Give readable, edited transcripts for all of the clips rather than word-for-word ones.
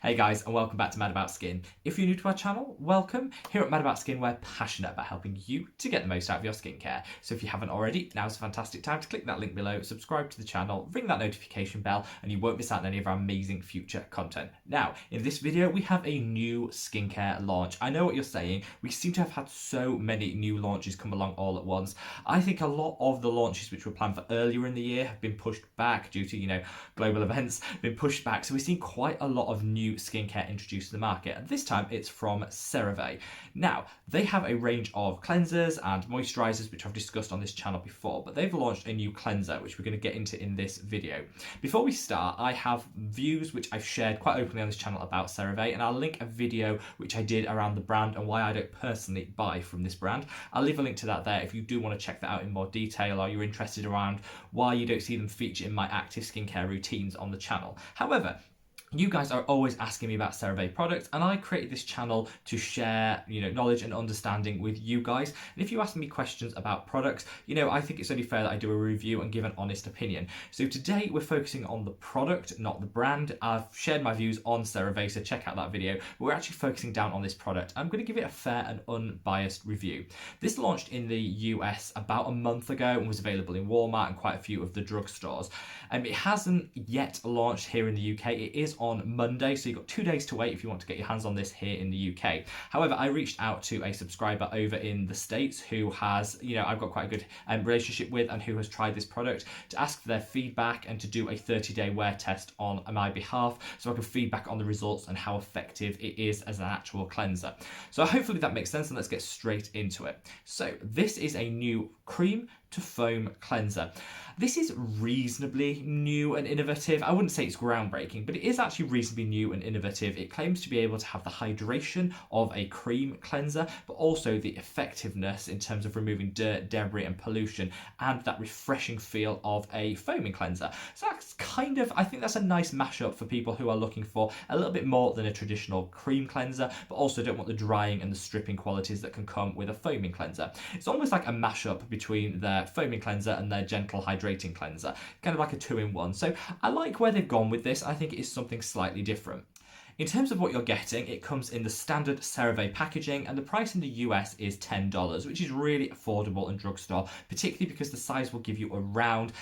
Hey guys, and welcome back to Mad About Skin. If you're new to our channel, welcome. Here at Mad About Skin, we're passionate about helping you to get the most out of your skincare. So if you haven't already, now's a fantastic time to click that link below, subscribe to the channel, ring that notification bell, and you won't miss out on any of our amazing future content. Now, in this video, we have a new skincare launch. I know what you're saying. We seem to have had so many new launches come along all at once. I think a lot of the launches which were planned for earlier in the year have been pushed back due to, global events, been pushed back. So we've seen quite a lot of new skincare introduced to the market, and this time it's from CERAVE. Now, they have a range of cleansers and moisturizers which I've discussed on this channel before, but they've launched a new cleanser which we're going to get into in this video. Before we start, I have views which I've shared quite openly on this channel about CERAVE, and I'll link a video which I did around the brand and why I don't personally buy from this brand. I'll leave a link to that there if you do want to check that out in more detail, or you're interested around why you don't see them feature in my active skincare routines on the channel. However, you guys are always asking me about CERAVE products, and I created this channel to share, knowledge and understanding with you guys. And if you ask me questions about products, I think it's only fair that I do a review and give an honest opinion. So today we're focusing on the product, not the brand. I've shared my views on CERAVE, so check out that video. But we're actually focusing down on this product. I'm going to give it a fair and unbiased review. This launched in the US about a month ago and was available in Walmart and quite a few of the drugstores. It hasn't yet launched here in the UK. It is on Monday, so you've got 2 days to wait if you want to get your hands on this here in the UK. However, I reached out to a subscriber over in the States who has, I've got quite a good relationship with, and who has tried this product, to ask for their feedback and to do a 30-day wear test on my behalf so I can feedback on the results and how effective it is as an actual cleanser. So hopefully that makes sense, and let's get straight into it. So this is a new cream to foam cleanser. This is reasonably new and innovative. I wouldn't say it's groundbreaking, but it is actually reasonably new and innovative. It claims to be able to have the hydration of a cream cleanser, but also the effectiveness in terms of removing dirt, debris, and pollution, and that refreshing feel of a foaming cleanser. So that's I think that's a nice mashup for people who are looking for a little bit more than a traditional cream cleanser, but also don't want the drying and the stripping qualities that can come with a foaming cleanser. It's almost like a mashup between their foaming cleanser and their gentle hydrating cleanser, kind of like a two-in-one. So I like where they've gone with this. I think it is something slightly different. In terms of what you're getting, it comes in the standard CERAVE packaging, and the price in the US is $10, which is really affordable in drugstore, particularly because the size will give you around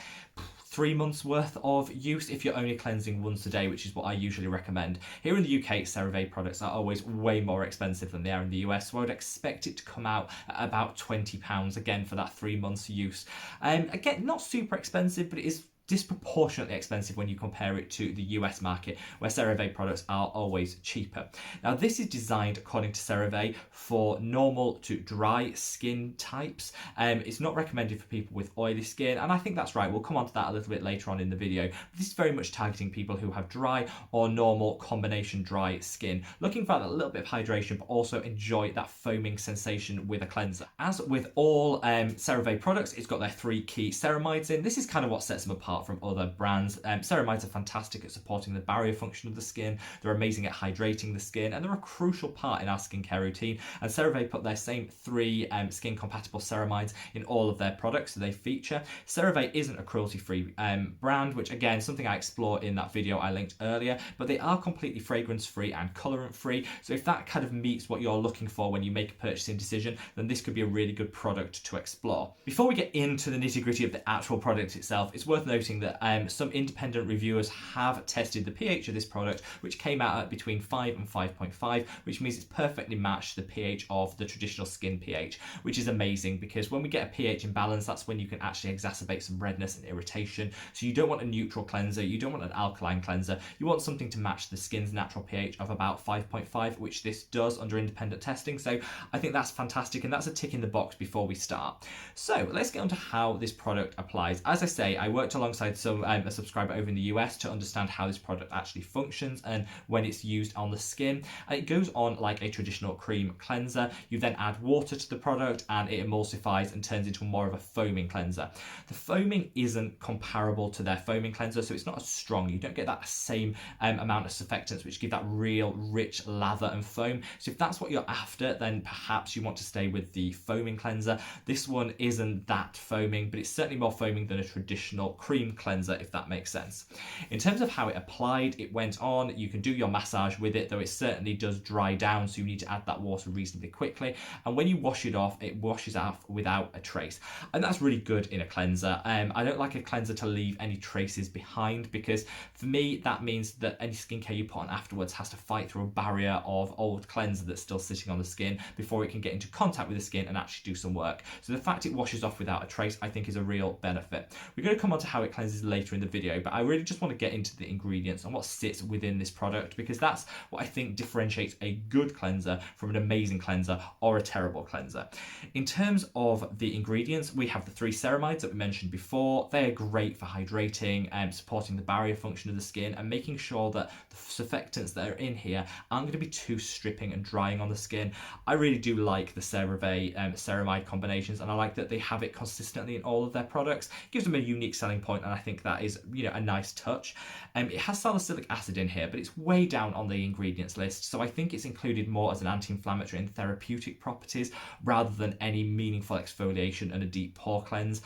3 months worth of use if you're only cleansing once a day, which is what I usually recommend. Here in the UK, CERAVE products are always way more expensive than they are in the US, so I would expect it to come out at about £20 again for that 3 months use. Again, not super expensive, but it is disproportionately expensive when you compare it to the US market, where CERAVE products are always cheaper. Now, this is designed, according to CERAVE, for normal to dry skin types. It's not recommended for people with oily skin, and I think that's right. We'll come on to that a little bit later on in the video. This is very much targeting people who have dry or normal combination dry skin, looking for a little bit of hydration, but also enjoy that foaming sensation with a cleanser. As with all CERAVE products, it's got their 3 key ceramides in. This is kind of what sets them apart from other brands. Ceramides are fantastic at supporting the barrier function of the skin. They're amazing at hydrating the skin, and they're a crucial part in our skincare routine. And CERAVE put their same 3 skin compatible ceramides in all of their products that they feature. CERAVE isn't a cruelty-free brand, which again, something I explore in that video I linked earlier, but they are completely fragrance-free and colorant-free. So if that kind of meets what you're looking for when you make a purchasing decision, then this could be a really good product to explore. Before we get into the nitty-gritty of the actual product itself, it's worth noting that some independent reviewers have tested the pH of this product, which came out at between 5 and 5.5, which means it's perfectly matched the pH of the traditional skin pH, which is amazing, because when we get a pH imbalance, that's when you can actually exacerbate some redness and irritation. So you don't want a neutral cleanser, you don't want an alkaline cleanser, you want something to match the skin's natural pH of about 5.5, which this does under independent testing. So I think that's fantastic, and that's a tick in the box before we start. So let's get on to how this product applies. As I say, I worked alongside a subscriber over in the US to understand how this product actually functions and when it's used on the skin. And it goes on like a traditional cream cleanser. You then add water to the product, and it emulsifies and turns into more of a foaming cleanser. The foaming isn't comparable to their foaming cleanser, so it's not as strong. You don't get that same amount of surfactants which give that real rich lather and foam. So if that's what you're after, then perhaps you want to stay with the foaming cleanser. This one isn't that foaming, but it's certainly more foaming than a traditional cream cream cleanser, if that makes sense. In terms of how it applied, it went on. You can do your massage with it, though it certainly does dry down, so you need to add that water reasonably quickly. And when you wash it off, it washes off without a trace. And that's really good in a cleanser. I don't like a cleanser to leave any traces behind, because for me, that means that any skincare you put on afterwards has to fight through a barrier of old cleanser that's still sitting on the skin before it can get into contact with the skin and actually do some work. So the fact it washes off without a trace, I think, is a real benefit. We're going to come on to how it cleanses later in the video, but I really just want to get into the ingredients and what sits within this product, because that's what I think differentiates a good cleanser from an amazing cleanser or a terrible cleanser. In terms of the ingredients, we have the 3 ceramides that we mentioned before. They are great for hydrating and supporting the barrier function of the skin and making sure that the surfactants that are in here aren't going to be too stripping and drying on the skin. I really do like the CERAVE ceramide combinations, and I like that they have it consistently in all of their products. It gives them a unique selling point, and I think that is, a nice touch. It has salicylic acid in here, but it's way down on the ingredients list, so I think it's included more as an anti-inflammatory and therapeutic properties rather than any meaningful exfoliation and a deep pore cleanse.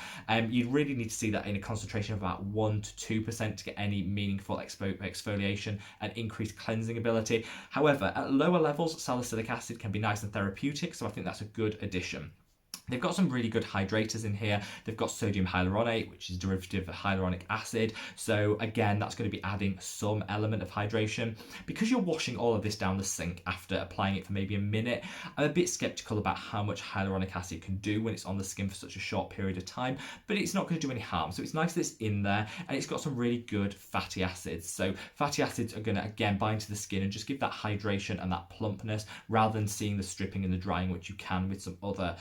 You'd really need to see that in a concentration of about 1 to 2% to get any meaningful exfoliation and increased cleansing ability. However, at lower levels, salicylic acid can be nice and therapeutic, so I think that's a good addition. They've got some really good hydrators in here. They've got sodium hyaluronate, which is a derivative of hyaluronic acid. So again, that's going to be adding some element of hydration. Because you're washing all of this down the sink after applying it for maybe a minute, I'm a bit skeptical about how much hyaluronic acid can do when it's on the skin for such a short period of time, but it's not going to do any harm. So it's nice that it's in there, and it's got some really good fatty acids. So fatty acids are going to, again, bind to the skin and just give that hydration and that plumpness rather than seeing the stripping and the drying, which you can with some other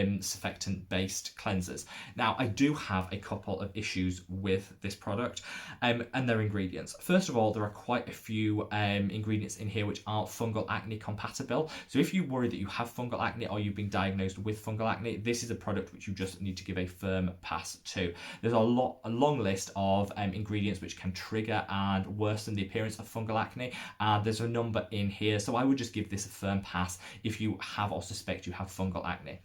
surfactant-based cleansers. Now, I do have a couple of issues with this product and their ingredients. First of all, there are quite a few ingredients in here which aren't fungal acne compatible. So if you worry that you have fungal acne or you've been diagnosed with fungal acne, this is a product which you just need to give a firm pass to. There's a long list of ingredients which can trigger and worsen the appearance of fungal acne, and there's a number in here, so I would just give this a firm pass if you have or suspect you have fungal acne.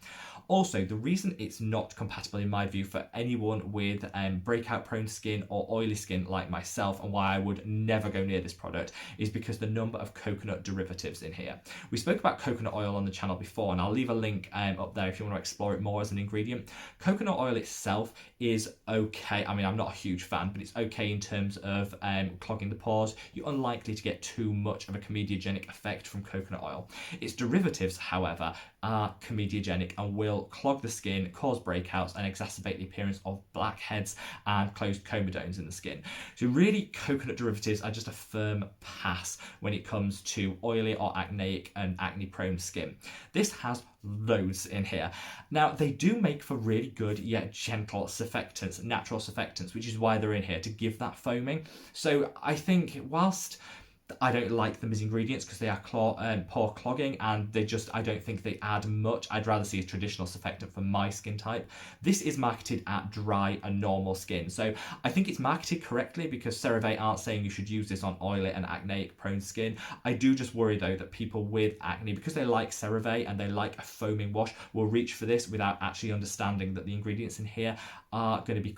Also, the reason it's not compatible in my view for anyone with breakout prone skin or oily skin like myself, and why I would never go near this product, is because the number of coconut derivatives in here. We spoke about coconut oil on the channel before, and I'll leave a link up there if you want to explore it more as an ingredient. Coconut oil itself is okay. I mean, I'm not a huge fan, but it's okay in terms of clogging the pores. You're unlikely to get too much of a comedogenic effect from coconut oil. Its derivatives, however, are comedogenic and will clog the skin, cause breakouts, and exacerbate the appearance of blackheads and closed comedones in the skin. So really, coconut derivatives are just a firm pass when it comes to oily or acneic and acne-prone skin. This has loads in here. Now, they do make for really good yet gentle surfactants, natural surfactants, which is why they're in here, to give that foaming. So I think whilst I don't like them as ingredients because they are pore clogging, and I don't think they add much. I'd rather see a traditional surfactant for my skin type. This is marketed at dry and normal skin, so I think it's marketed correctly because CeraVe aren't saying you should use this on oily and acneic prone skin. I do just worry though that people with acne, because they like CeraVe and they like a foaming wash, will reach for this without actually understanding that the ingredients in here are going to be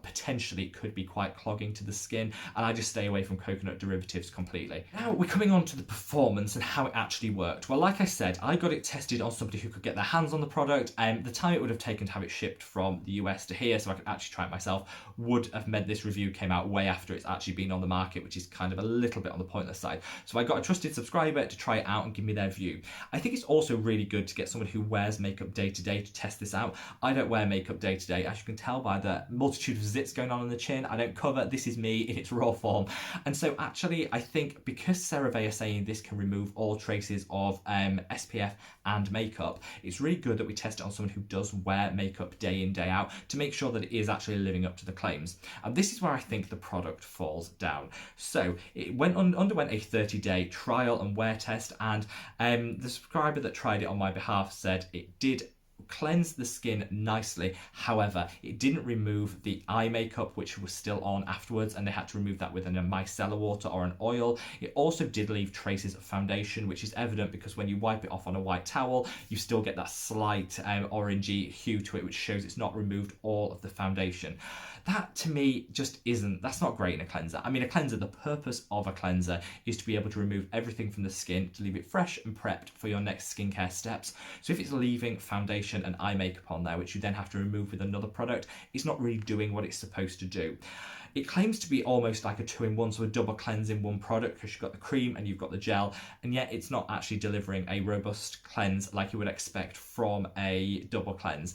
potentially could be quite clogging to the skin, and I just stay away from coconut derivatives completely. Now we're coming on to the performance and how it actually worked. Well, like I said, I got it tested on somebody who could get their hands on the product, and the time it would have taken to have it shipped from the US to here so I could actually try it myself would have meant this review came out way after it's actually been on the market, which is kind of a little bit on the pointless side. So I got a trusted subscriber to try it out and give me their view. I think it's also really good to get someone who wears makeup day to day to test this out. I don't wear makeup day to day, as you can tell by the multitude of zits going on the chin. I don't cover. This is me in its raw form. And so actually I think because CeraVe are saying this can remove all traces of SPF and makeup, it's really good that we test it on someone who does wear makeup day in, day out to make sure that it is actually living up to the claims. And this is where I think the product falls down. So it underwent a 30-day trial and wear test, and the subscriber that tried it on my behalf said it did cleansed the skin nicely. However, it didn't remove the eye makeup, which was still on afterwards, and they had to remove that with a micellar water or an oil. It also did leave traces of foundation, which is evident because when you wipe it off on a white towel, you still get that slight orangey hue to it, which shows it's not removed all of the foundation. That to me just isn't, that's not great in a cleanser. I mean, a cleanser, the purpose of a cleanser is to be able to remove everything from the skin to leave it fresh and prepped for your next skincare steps. So if it's leaving foundation and eye makeup on there, which you then have to remove with another product, it's not really doing what it's supposed to do. It claims to be almost like a 2-in-1, so a double cleanse in one product, because you've got the cream and you've got the gel, and yet it's not actually delivering a robust cleanse like you would expect from a double cleanse.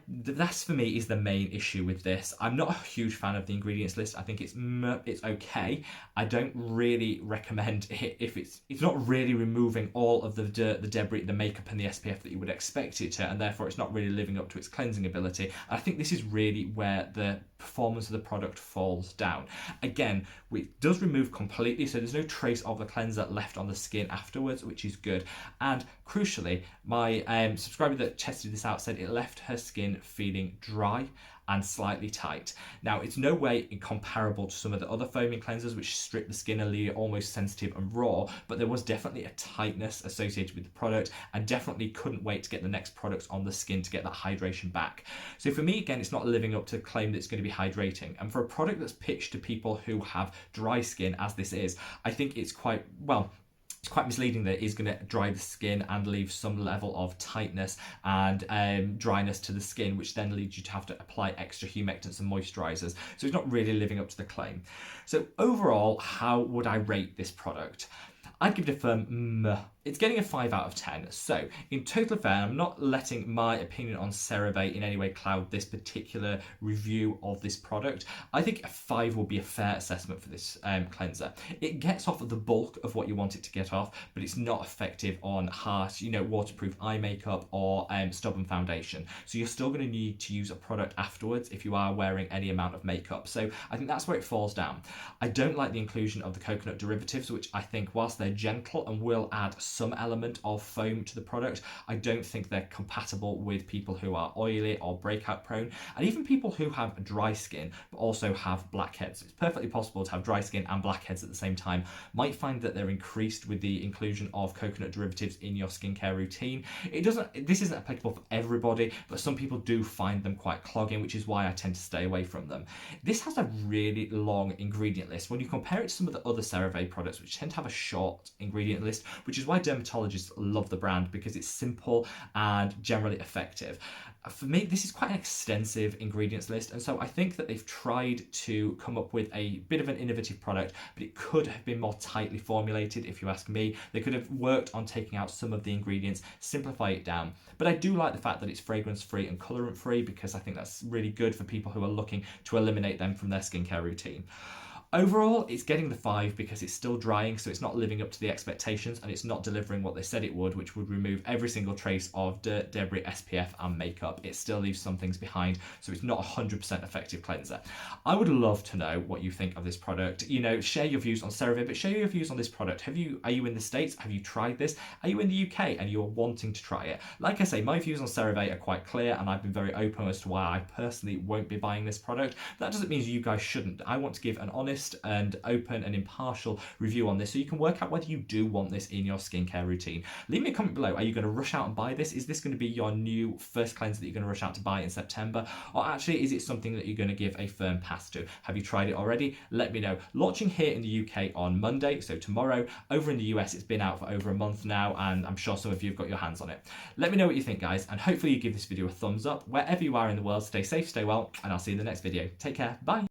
That's for me is the main issue with this. I'm not a huge fan of the ingredients list. I think it's okay. I don't really recommend it if it's not really removing all of the dirt, the debris, the makeup and the SPF that you would expect it to, and therefore it's not really living up to its cleansing ability. I think this is really where the performance of the product falls down. Again, it does remove completely, so there's no trace of the cleanser left on the skin afterwards, which is good. And crucially, my subscriber that tested this out said it left her skin feeling dry and slightly tight. Now, it's no way comparable to some of the other foaming cleansers which strip the skin and leave it almost sensitive and raw, but there was definitely a tightness associated with the product, and definitely couldn't wait to get the next products on the skin to get that hydration back. So for me, again, it's not living up to the claim that it's going to be hydrating. And for a product that's pitched to people who have dry skin, as this is, I think it's quite, well, it's quite misleading that it is going to dry the skin and leave some level of tightness and dryness to the skin, which then leads you to have to apply extra humectants and moisturizers. So it's not really living up to the claim. So overall, how would I rate this product? I'd give it a firm meh. It's getting a 5 out of 10. So, in total affair, I'm not letting my opinion on CeraVe in any way cloud this particular review of this product. I think a 5 will be a fair assessment for this cleanser. It gets off of the bulk of what you want it to get off, but it's not effective on harsh, waterproof eye makeup or stubborn foundation. So you're still going to need to use a product afterwards if you are wearing any amount of makeup. So I think that's where it falls down. I don't like the inclusion of the coconut derivatives, which I think, whilst they're gentle and will add some element of foam to the product, I don't think they're compatible with people who are oily or breakout prone, and even people who have dry skin but also have blackheads. It's perfectly possible to have dry skin and blackheads at the same time. Might find that they're increased with the inclusion of coconut derivatives in your skincare routine. This isn't applicable for everybody, but some people do find them quite clogging, which is why I tend to stay away from them. This has a really long ingredient list. When you compare it to some of the other CeraVe products, which tend to have a short ingredient list, which is why dermatologists love the brand, because it's simple and generally effective. For me, this is quite an extensive ingredients list, and so I think that they've tried to come up with a bit of an innovative product, but it could have been more tightly formulated, if you ask me. They could have worked on taking out some of the ingredients, simplify it down. But I do like the fact that it's fragrance-free and colorant-free, because I think that's really good for people who are looking to eliminate them from their skincare routine. Overall, it's getting the 5 because it's still drying, so it's not living up to the expectations, and it's not delivering what they said it would, which would remove every single trace of dirt, debris, SPF and makeup. It still leaves some things behind, so it's not a 100% effective cleanser. I would love to know what you think of this product. Share your views on CeraVe, but share your views on this product. Are you in the States? Have you tried this? Are you in the UK and you're wanting to try it? Like I say, my views on CeraVe are quite clear, and I've been very open as to why I personally won't be buying this product. That doesn't mean you guys shouldn't. I want to give an honest and open and impartial review on this, so you can work out whether you do want this in your skincare routine. Leave me a comment below. Are you going to rush out and buy this? Is this going to be your new first cleanser that you're going to rush out to buy in September? Or actually, is it something that you're going to give a firm pass to? Have you tried it already? Let me know. Launching here in the UK on Monday, so tomorrow. Over in the US, it's been out for over a month now, and I'm sure some of you have got your hands on it. Let me know what you think, guys, and hopefully you give this video a thumbs up. Wherever you are in the world, stay safe, stay well, and I'll see you in the next video. Take care. Bye.